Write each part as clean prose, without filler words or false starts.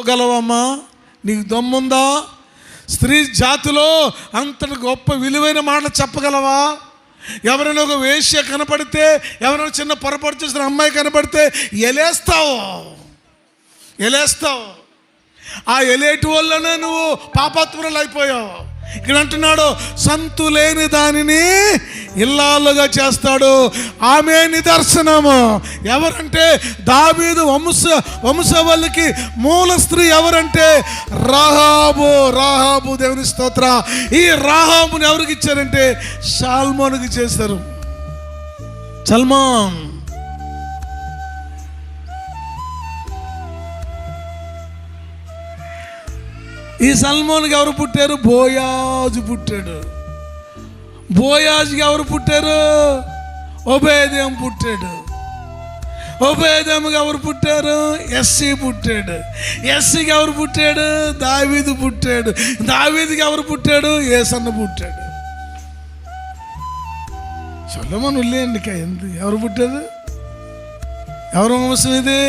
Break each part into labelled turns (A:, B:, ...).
A: చెప్పగలవమ్మా? నీకు దమ్ముందా? స్త్రీ జాతిలో అంతటి గొప్ప విలువైన మాటలు చెప్పగలవా? ఎవరైనా ఒక వేశ్య కనపడితే, ఎవరైనా చిన్న పొరపాటు చేసిన అమ్మాయి కనపడితే ఎలేస్తావు. ఆ ఎలేటి వల్లనే నువ్వు పాపాత్మురాలు అయిపోయావు. ఇక్కడ అంటున్నాడు, సంతు లేని దానిని ఇల్లాలుగా చేస్తాడు. ఆమె నిదర్శనము. ఎవరంటే దావీదు వంశవల్లికి మూల స్త్రీ ఎవరంటే రాహాబు. దేవుని స్తోత్ర. ఈ రాహాబుని ఎవరికి ఇచ్చారంటే సల్మోనుకి చేశారు. సల్మాన్ ఈ సల్మోన్కి ఎవరు పుట్టారు? బోయాజు పుట్టాడు. బోయాజుకి ఎవరు పుట్టారు? ఒబేదేం పుట్టాడు. ఒబేదేముకి ఎవరు పుట్టారు? ఎస్సీ పుట్టాడు. ఎస్సీకి ఎవరు పుట్టాడు? దావీదు పుట్టాడు. దావీదుకి ఎవరు పుట్టాడు? యేసన్న పుట్టాడు. సొలొమోను ఉల్లేండి. ఎవరు పుట్టారు? ఎవరు వంశం ఇది?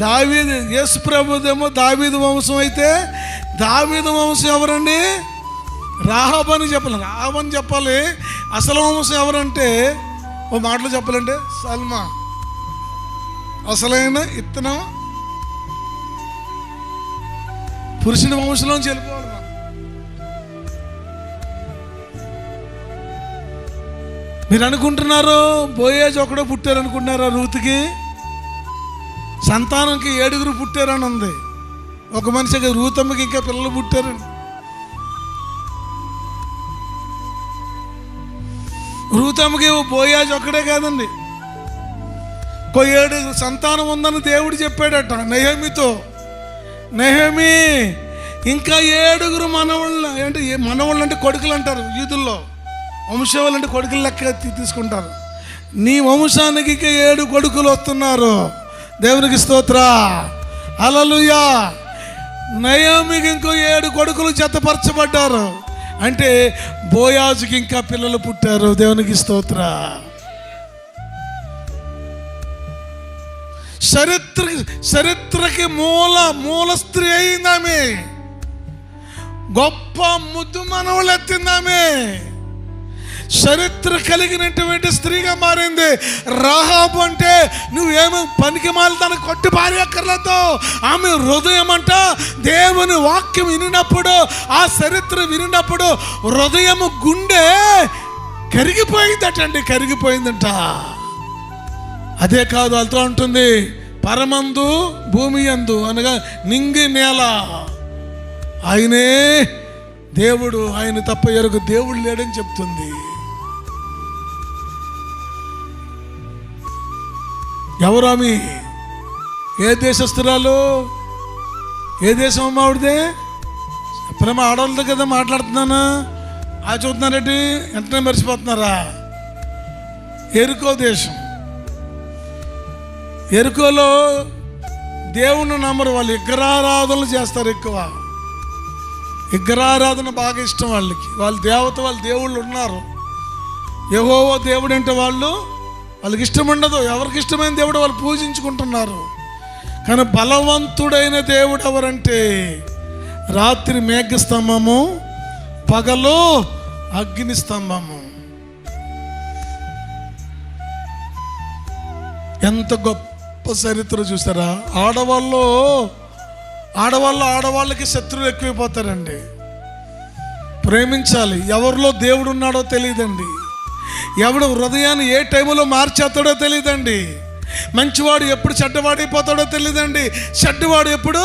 A: దావీదు. యేసు ప్రభుదేమో దావీదు వంశం అయితే దావీదు వంశం ఎవరండి? రాహాబు అని చెప్పాలి. అసలు వంశం ఎవరంటే ఓ మాటలో చెప్పాలంటే సల్మా. అసలైన ఇత్తనం పురుషుని వంశంలోంచి వెళ్ళిపోవాలి. మీరు అనుకుంటున్నారు బోయేజ్ ఒకడే పుట్టారు అనుకుంటున్నారా? రూతుకి సంతానంకి 7 పుట్టారని ఉంది. ఒక మనిషికి రూతమ్మకి ఇంకా పిల్లలు పుట్టారండి. రూతమ్మకి బోయాజ్ ఒక్కడే కాదండి, 7 సంతానం ఉందని దేవుడు చెప్పాడట నెహెమీతో. నెహెమీ ఇంకా 7 మనవాళ్ళు అంటే మనవాళ్ళు అంటే కొడుకులు అంటారు యూదుల్లో. వంశవాళ్ళు అంటే కొడుకులు లెక్క తీసుకుంటారు. నీ వంశానికి ఇంకా 7 కొడుకులు వస్తున్నారు. దేవునికి స్తోత్ర. హల్లెలూయా. నయోమికి ఇంకో 7 కొడుకులు జతపరచబడ్డారు. అంటే బోయాజుకి ఇంకా పిల్లలు పుట్టారు. దేవునికి స్తోత్ర. చరిత్రకి మూల స్త్రీ అయిందామె. గొప్ప ముద్దు మనవలు ఎత్తిందామె. చరిత్ర కలిగినటువంటి స్త్రీగా మారింది. రాహాబు అంటే నువ్వేమో పనికి మాలిదాన్ని కొట్టి పారేయక్కర్లేదు. ఆమె హృదయం అంట దేవుని వాక్యం వినినప్పుడు, ఆ చరిత్ర వినినప్పుడు హృదయము గుండె కరిగిపోయిందంట. అదే కాదు, అల్తో ఉంటుంది పరమందు భూమి యందు అనగా నింగి నేల ఆయనే దేవుడు, ఆయన తప్ప ఎరుగు దేవుడు లేడని చెప్తుంది. ఎవరు ఆమె? ఏ దేశస్తురాలు? ఏ దేశం అమ్మ ఆవిడదే? ప్రేమ ఆడవాళ్ళతో కదా మాట్లాడుతున్నానా? చూస్తున్నారేంటి? వెంటనే మర్చిపోతున్నారా? ఎరుకో దేశం. ఎరుకోలో దేవుని నమ్మరు వాళ్ళు. విగ్రహారాధనలు చేస్తారు ఎక్కువ. విగ్రహారాధన బాగా ఇష్టం వాళ్ళకి. వాళ్ళ దేవుళ్ళు ఉన్నారు. యెహోవా దేవుడు అంటే వాళ్ళకి ఇష్టం ఉండదు. ఎవరికి ఇష్టమైన దేవుడు వాళ్ళు పూజించుకుంటున్నారు. కానీ బలవంతుడైన దేవుడు ఎవరంటే రాత్రి మేఘస్తంభము, పగలు అగ్ని స్తంభము. ఎంత గొప్ప చరిత్ర చూసారా? ఆడవాళ్ళకి శత్రువులు ఎక్కువైపోతారండి. ప్రేమించాలి. ఎవరిలో దేవుడు ఉన్నాడో తెలియదండి. ఎవడు హృదయాన్ని ఏ టైంలో మార్చేస్తాడో తెలియదండి. మంచివాడు ఎప్పుడు చెడ్డవాడైపోతాడో తెలియదండి. చెడ్డవాడు ఎప్పుడు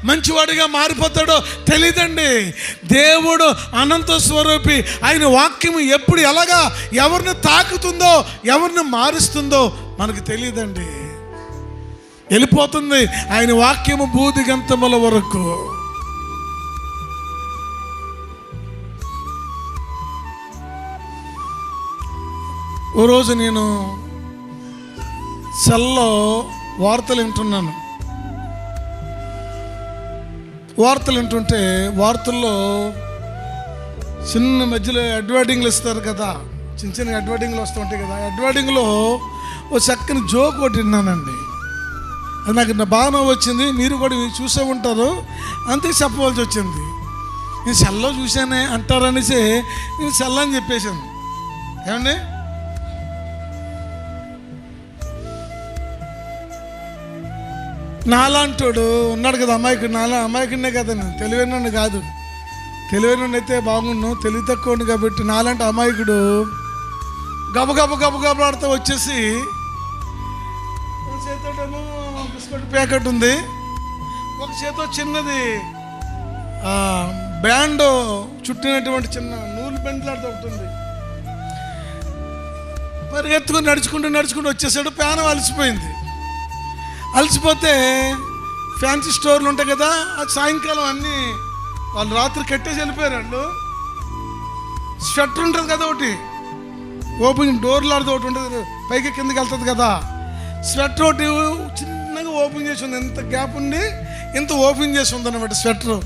A: మంచివాడిగా మారిపోతాడో తెలియదండి. దేవుడు అనంత స్వరూపి. ఆయన వాక్యం ఎప్పుడు ఎలాగా ఎవరిని తాకుతుందో, ఎవరిని మారుస్తుందో మనకు తెలియదండి. వెళ్ళిపోతుంది ఆయన వాక్యము భూదిగంతముల వరకు. ఓ రోజు నేను సెల్లో వార్తలు వింటుంటే వార్తల్లో చిన్న మధ్యలో అడ్వర్టైజింగ్లు ఇస్తారు కదా, చిన్న అడ్వర్టైజింగ్లు వస్తుంటాయి కదా. అడ్వర్టైజింగ్లో ఓ చక్కని జోక్ ఒకటి విన్నానండి. అది నాకు బాగా వచ్చింది. మీరు కూడా చూసే ఉంటారు, అంతే చెప్పవలసి వచ్చింది. నేను సెల్లో చూశానే అంటారనేసి నేను సెల్ అని చెప్పేశాను. ఏమండి, నాలాంటోడు ఉన్నాడు కదా అమాయకుడు. అమాయకుడినే కదా, నేను తెలివైన కాదు. తెలివైన అయితే బాగున్నాను, తెలివి తక్కువ కాబట్టి నాలాంటి అమాయకుడు గబగబలాడుతూ వచ్చేసి ఒక చేతోటేమో బిస్కెట్ ప్యాకెట్ ఉంది, ఒక చేతో చిన్నది బ్యాండ్ చుట్టినటువంటి చిన్న నూలు బెండ్లాడుతూ ఒకటి ఉంది. పరిగెత్తుకుని నడుచుకుంటూ వచ్చేసాడు. ప్యాన్ అలసిపోతే ఫ్యాన్సీ స్టోర్లు ఉంటాయి కదా, అది సాయంకాలం అన్నీ వాళ్ళు రాత్రి కట్టేసి వెళ్ళిపోయారు. వాళ్ళు స్వెటర్ ఉంటుంది కదా ఒకటి, ఓపెన్ డోర్లాడుతూ ఒకటి ఉంటుంది, పైకి కిందకి వెళ్తుంది కదా. స్వెటర్ ఒకటి చిన్నగా ఓపెన్ చేసి ఉంది, ఎంత గ్యాప్ ఉండి ఇంత ఓపెన్ చేసి ఉందన్నమాట స్వెటర్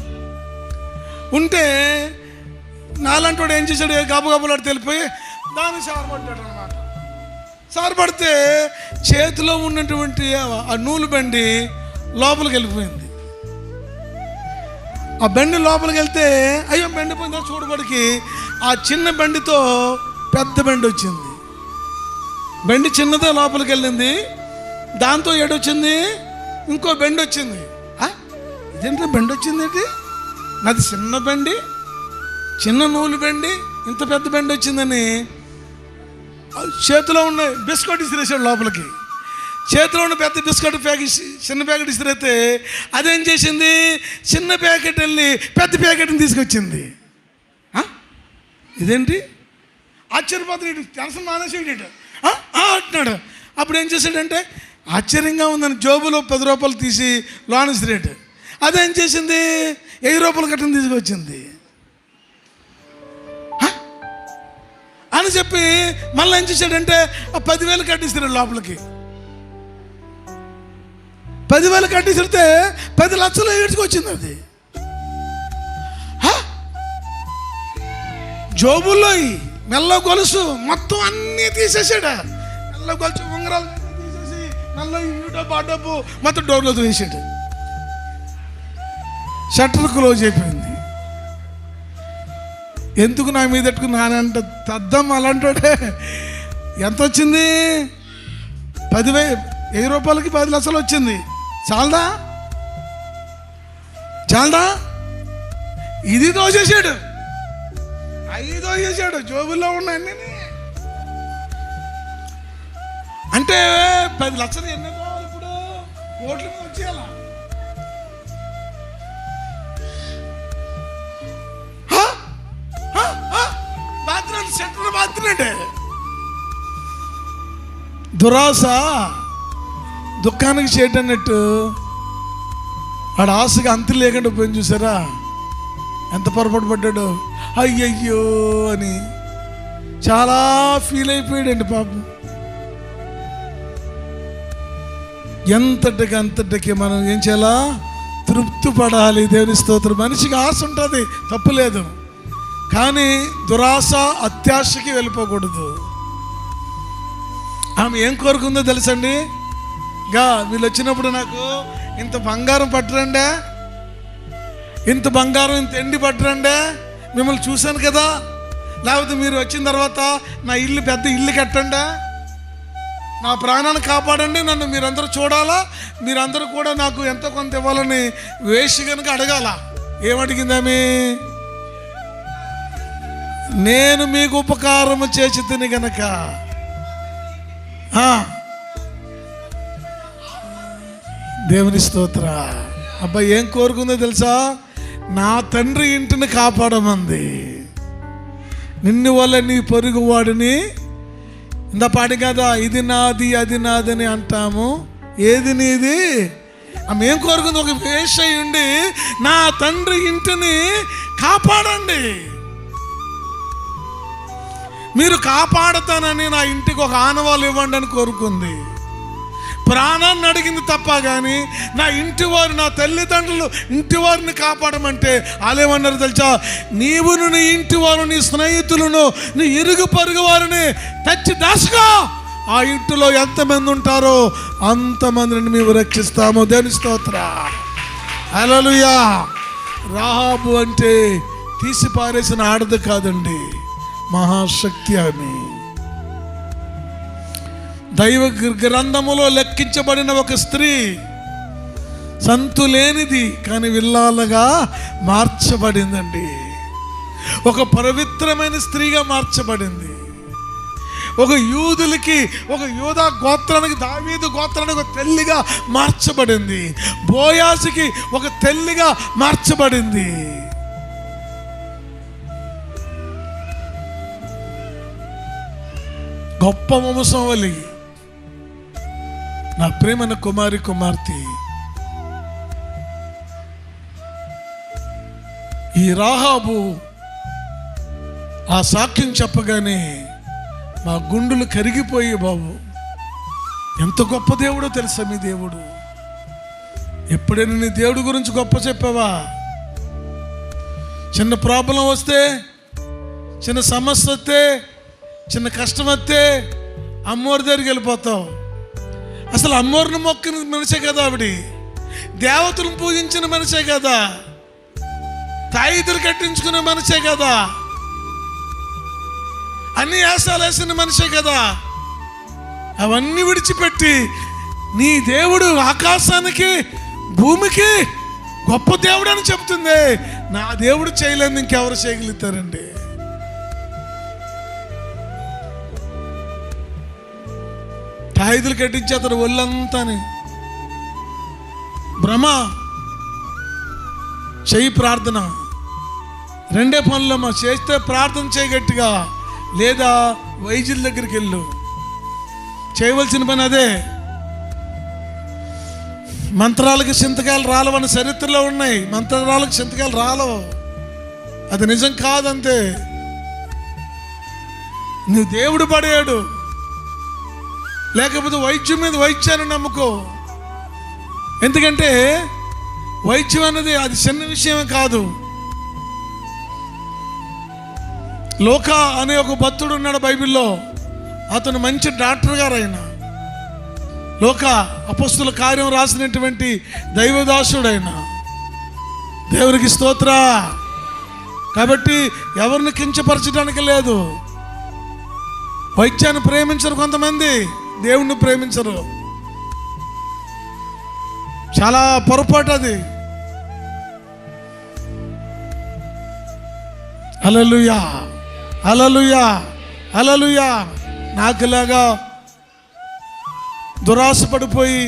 A: ఉంటే. నాలాంటి వాడు ఏం చేశాడు, గబగబలాడు తెలిపోయి దాన్ని సారపడ్డాడు అనమాట. సారపడితే చేతిలో ఉన్నటువంటి ఆ నూలు బండి లోపలికి వెళ్ళిపోయింది. ఆ బండి లోపలికి వెళ్తే అయ్యో బండి పోయిందా చూడబడికి ఆ చిన్న బండితో పెద్ద బండి వచ్చింది. బండి చిన్నదే లోపలికి వెళ్ళింది, దాంతో ఏడొచ్చింది, ఇంకో బండి వచ్చింది. ఇదేంటో బండి వచ్చిందేంటి, నాది చిన్న బండి, చిన్న నూలు బండి, ఇంత పెద్ద బండి వచ్చిందని చేతిలో ఉన్న బిస్కెట్ ఇసిరేసాడు లోపలికి. చేతిలో ఉన్న పెద్ద బిస్కెట్ ప్యాకెట్ చిన్న ప్యాకెట్ ఇసిరైతే అదేం చేసింది, చిన్న ప్యాకెట్ వెళ్ళి పెద్ద ప్యాకెట్ని తీసుకొచ్చింది. ఇదేంటి ఆశ్చర్యపోతున్నాడు, టెన్షన్ మానేసాడు అంటున్నాడు. అప్పుడు ఏం చేశాడంటే ఆశ్చర్యంగా ఉందని జోబులో 10 రూపాయలు తీసి లోన్ ఇసిరేట్. అదేం చేసింది, 1000 రూపాయలు కట్టని తీసుకొచ్చింది అని చెప్పి మళ్ళీ ఏం చేశాడంటే ఆ 10,000 కట్టిస్తాడు లోపలికి. 10,000 కట్టిస్తే 10 లక్షలు ఏడ్చుకొచ్చింది. అది జోబుల్లో మెల్ల గొలుసు మొత్తం అన్నీ తీసేసాడు. మెల్ల గొలుసు ఉంగరాలు తీసేసి మెల్ల డబ్బు ఆ డబ్బు మొత్తం డోర్లో వేసాడు. షట్టర్ క్లోజ్ అయిపోయింది. ఎందుకు నా మీద ఎట్టుకున్నానంటే తద్దం అలాంటి ఎంత వచ్చింది, 10,000 రూపాయలకి 10 లక్షలు వచ్చింది. చాలదా ఇది దోచేసాడు, 5 దోచేసాడు జోబుల్లో ఉన్న అన్నీ. అంటే 10 లక్షలు ఎన్ని కావాలి ఇప్పుడు, కోట్ల మీద వచ్చేయాలా. సెంటర్ మాత్రమే దురాశ దుఃఖానికి చేయటన్నట్టు ఆడ ఆశగా అంతు లేకుండా పోయింది. చూసారా ఎంత పొరపాటు పడ్డాడు, అయ్యయ్యో అని చాలా ఫీల్ అయిపోయాడండి పాపం. అంతటికి మనం ఏం చేయాలా, తృప్తి పడాలి. దేవుని స్తోత్రం. మనిషికి ఆశ ఉంటుంది, తప్పులేదు, కానీ దురాశ అత్యాశకి వెళ్ళిపోకూడదు. ఆమె ఏం కోరుకుందో తెలుసండి, వీళ్ళు వచ్చినప్పుడు నాకు ఇంత బంగారం పట్టరండే, ఇంత బంగారం ఇంత ఎండి పట్టరండే, మిమ్మల్ని చూశాను కదా, లేకపోతే మీరు వచ్చిన తర్వాత నా ఇల్లు పెద్ద ఇల్లు కట్టండి, నా ప్రాణాన్ని కాపాడండి, నన్ను మీరందరూ చూడాలా, మీరందరూ కూడా నాకు ఎంతో కొంత ఇవ్వాలని వేసి కనుక అడగాల. ఏమడిగిందామి, నేను మీకు ఉపకారము చేసి తిని గనక. దేవుని స్తోత్ర. అబ్బాయి ఏం కోరుకుందో తెలుసా, నా తండ్రి ఇంటిని కాపాడమంది. నిన్ను వల్ల నీ పొరుగు వాడిని ఇంత పాటి కదా, ఇది నాది అది నాదని అంటాము, ఏది నీది. ఆమె ఏం కోరుకుంది, ఒక వేశ్య ఉండి నా తండ్రి ఇంటిని కాపాడండి, మీరు కాపాడుతానని నా ఇంటికి ఒక ఆనవాళ్ళు ఇవ్వండి అని కోరుకుంది. ప్రాణాన్ని అడిగింది తప్ప కానీ నా ఇంటి వారు, నా తల్లిదండ్రులు ఇంటి వారిని కాపాడమంటే వాళ్ళేమన్నారు తెలుసా, నీవును నీ ఇంటి వారు నీ స్నేహితులను నీ ఇరుగు పరుగు వారిని తెచ్చి దాసుగా ఆ ఇంటిలో ఎంతమంది ఉంటారో అంతమందిని మేము రక్షిస్తాము. దేవుని స్తోత్రం. హల్లెలూయా. రాహాబు అంటే తీసి పారేసిన ఆడది కాదండి, మహాశక్తి ఆమె. దైవ గ్రంథములో లెక్కించబడిన ఒక స్త్రీ, సంతులేనిది కానీ విల్లాలుగా మార్చబడిందండి. ఒక పవిత్రమైన స్త్రీగా మార్చబడింది. ఒక యూదులకి, ఒక యూదా గోత్రానికి, దావీదు గోత్రానికి ఒక తల్లిగా మార్చబడింది. బోయాసుకి ఒక తల్లిగా మార్చబడింది. గొప్ప వంశవలి, నా ప్రేమైన కుమార్తె. ఈ రాహాబు ఆ సాక్ష్యం చెప్పగానే మా గుండెలు కరిగిపోయి, బాబు ఎంత గొప్ప దేవుడో తెలుసా మీ దేవుడు. ఎప్పుడైనా నీ దేవుడి గురించి గొప్ప చెప్పావా? చిన్న ప్రాబ్లం వస్తే, చిన్న సమస్య వస్తే, చిన్న కష్టం వస్తే అమ్మోరి దగ్గరికి వెళ్ళిపోతావు. అసలు అమ్మోరిని మొక్కిన మనిషే కదా ఆవిడ, దేవతలను పూజించిన మనిషే కదా, తాయిదులు కట్టించుకునే మనిషే కదా, అన్ని యాసాలు వేసిన మనిషే కదా. అవన్నీ విడిచిపెట్టి నీ దేవుడు ఆకాశానికి భూమికి గొప్ప దేవుడు అని చెప్తుంది. నా దేవుడు చేయలేదు, ఇంకెవరు చేయగలుగుతారండి? తాయిదులు కట్టించేతారు ఒళ్ళంతాని. భ్రమ. చెయ్యి ప్రార్థన. రెండే పనులమ్మా. చేస్తే ప్రార్థన చేయగట్టిగా, లేదా వైద్యుల దగ్గరికి వెళ్ళు. చేయవలసిన పని అదే. మంత్రాలకి చింతకాయలు రాలవని చరిత్రలో ఉన్నాయి. మంత్రాలకు చింతకాయలు రాలవు, అది నిజం కాదంతే. నువ్వు దేవుడు పడేయాడు, లేకపోతే వైద్యం మీద వైద్యాన్ని నమ్ముకో. ఎందుకంటే వైద్యం అన్నది అది చిన్న విషయమే కాదు. లోక అనే ఒక భక్తుడు ఉన్నాడు బైబిల్లో. అతను మంచి డాక్టర్ గారు. ఆయన లోక అపొస్తలుల కార్యం రాసినటువంటి దైవదాసుడైన. దేవునికి స్తోత్ర. కాబట్టి ఎవరిని కించపరచడానికి లేదు. వైద్యాన్ని ప్రేమించరు కొంతమంది, దేవుణ్ణి ప్రేమించరు. చాలా పొరపాటు అది. హల్లెలూయా, హల్లెలూయా, హల్లెలూయా. నాకులాగా దురాశ పడిపోయి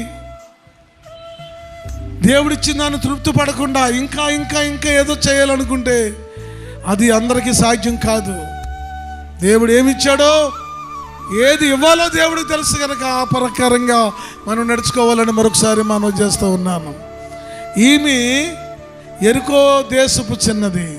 A: దేవుడిచ్చిన దాన్ని తృప్తి పడకుండా ఇంకా ఇంకా ఇంకా ఏదో చేయాలనుకుంటే అది అందరికీ సాధ్యం కాదు. దేవుడు ఏమిచ్చాడో, ఏది ఇవ్వాలో దేవుడికి తెలుసు కనుక ఆ ప్రకారంగా మనం నడుచుకోవాలని మరొకసారి మనం చేస్తూ ఉన్నాము. ఈమె ఎరుకో దేశపు చిన్నది.